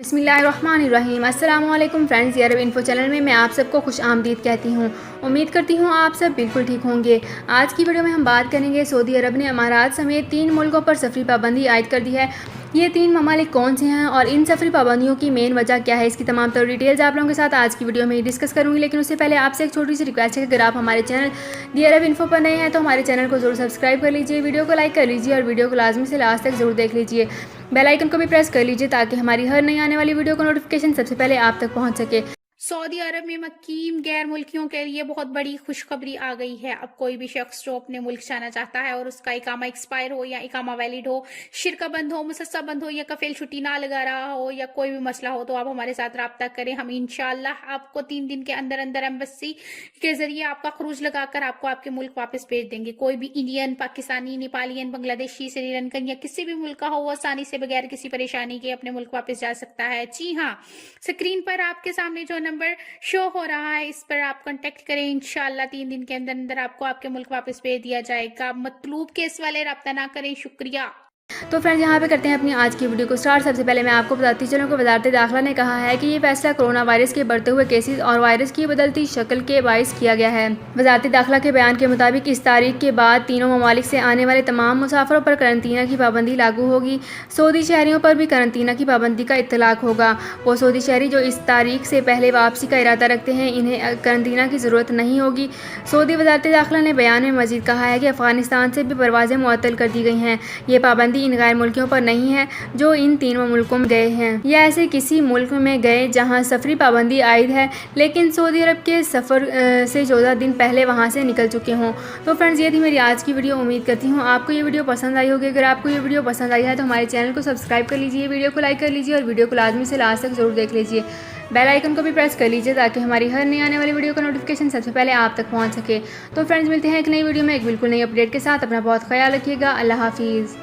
बिस्मिल्लाहिर्रहमानिर्रहीम। अस्सलाम वालेकुम फ्रेंड्स, ये अरब इन्फो चैनल में मैं आप सबको खुश आमदीद कहती हूँ। उम्मीद करती हूँ आप सब बिल्कुल ठीक होंगे। आज की वीडियो में हम बात करेंगे सऊदी अरब ने अमारात समेत 3 मुल्कों पर सफरी पाबंदी आयद कर दी है। ये 3 ममालिक कौन से हैं और इन सफरी पाबंदियों की मेन वजह क्या है, इसकी तमाम तर डिटेल्स आप लोगों के साथ आज की वीडियो में डिस्कस करूँगी। लेकिन उससे पहले आपसे एक छोटी सी रिक्वेस्ट है कि अगर आप हमारे चैनल दी अरब इन्फो पर नए हैं तो हमारे चैनल को जरूर सब्सक्राइब कर लीजिए, वीडियो को लाइक कर लीजिए और वीडियो को लाजमी से लास्ट तक जरूर देख लीजिए। बेल आइकन को भी प्रेस कर लीजिए ताकि हमारी हर नई आने वाली वीडियो का नोटिफिकेशन सबसे पहले आप तक पहुंच सके। सऊदी अरब में मुकीम गैर मुल्कियों के लिए बहुत बड़ी खुशखबरी आ गई है। अब कोई भी शख्स जो अपने मुल्क जाना चाहता है और उसका इकामा एक्सपायर हो या इकामा वैलिड हो, शिरका बंद हो, मुसस्सा बंद हो या कफील छुट्टी ना लगा रहा हो या कोई भी मसला हो तो आप हमारे साथ रब्ता करें। हम इंशाल्लाह आपको 3 दिन के अंदर अंदर एम्बेसी के जरिए आपका खरूज लगाकर आपको आपके मुल्क वापस भेज देंगे। कोई भी इंडियन, पाकिस्तानी, नेपालियन, बांग्लादेशी, श्रीलंकन या किसी भी मुल्क का हो, वो आसानी से बगैर किसी परेशानी के अपने मुल्क वापस जा सकता है। जी हाँ, स्क्रीन पर आपके सामने जो नंबर शो हो रहा है इस पर आप कांटेक्ट करें। इंशाल्लाह 3 दिन के अंदर अंदर आपको आपके मुल्क वापस भेज दिया जाएगा। मतलूब केस वाले रब्ता ना करें। शुक्रिया। तो फ्रेंड्स, यहाँ पे करते हैं अपनी आज की वीडियो को स्टार्ट। सबसे पहले मैं आपको बताती चलूँ कि वजारत दाखिला ने कहा है कि ये फैसला कोरोना वायरस के बढ़ते हुए केसेस और वायरस की बदलती शक्ल के बायस किया गया है। वजारत दाखिला के बयान के मुताबिक इस तारीख के बाद तीनों ममालिक से आने वाले तमाम मुसाफिरों पर करंतना की पाबंदी लागू होगी। सऊदी शहरियों पर भी करंतना की पाबंदी का इतलाक होगा। वो सऊदी शहरी जो इस तारीख से पहले वापसी का इरादा रखते हैं, इन्हें करंतना की ज़रूरत नहीं होगी। सऊदी वजारत दाखिला ने बयान में मजीद कहा है कि अफगानिस्तान से भी परवाज़ें मुअत्तल कर दी गई हैं। ये पाबंदी इन गैर मुल्कियों पर नहीं है जो इन तीनों मुल्कों में गए हैं या ऐसे किसी मुल्क में गए जहां सफरी पाबंदी आयद है लेकिन सऊदी अरब के सफ़र से 14 दिन पहले वहां से निकल चुके हों। तो फ्रेंड्स, ये थी मेरी आज की वीडियो। उम्मीद करती हूँ आपको ये वीडियो पसंद आई होगी। अगर आपको ये वीडियो पसंद आई है तो हमारे चैनल को सब्सक्राइब कर लीजिए, वीडियो को लाइक कर लीजिए और वीडियो को लाजमी से लास्ट तक जरूर देख लीजिए। बेल आइकन को भी प्रेस कर लीजिए ताकि हमारी हर नई आने वाली वीडियो का नोटिफिकेशन सबसे पहले आप तक पहुंच सके। तो फ्रेंड्स, मिलते हैं एक नई वीडियो में एक बिल्कुल नई अपडेट के साथ। अपना बहुत ख्याल रखिएगा। अल्लाह हाफिज़।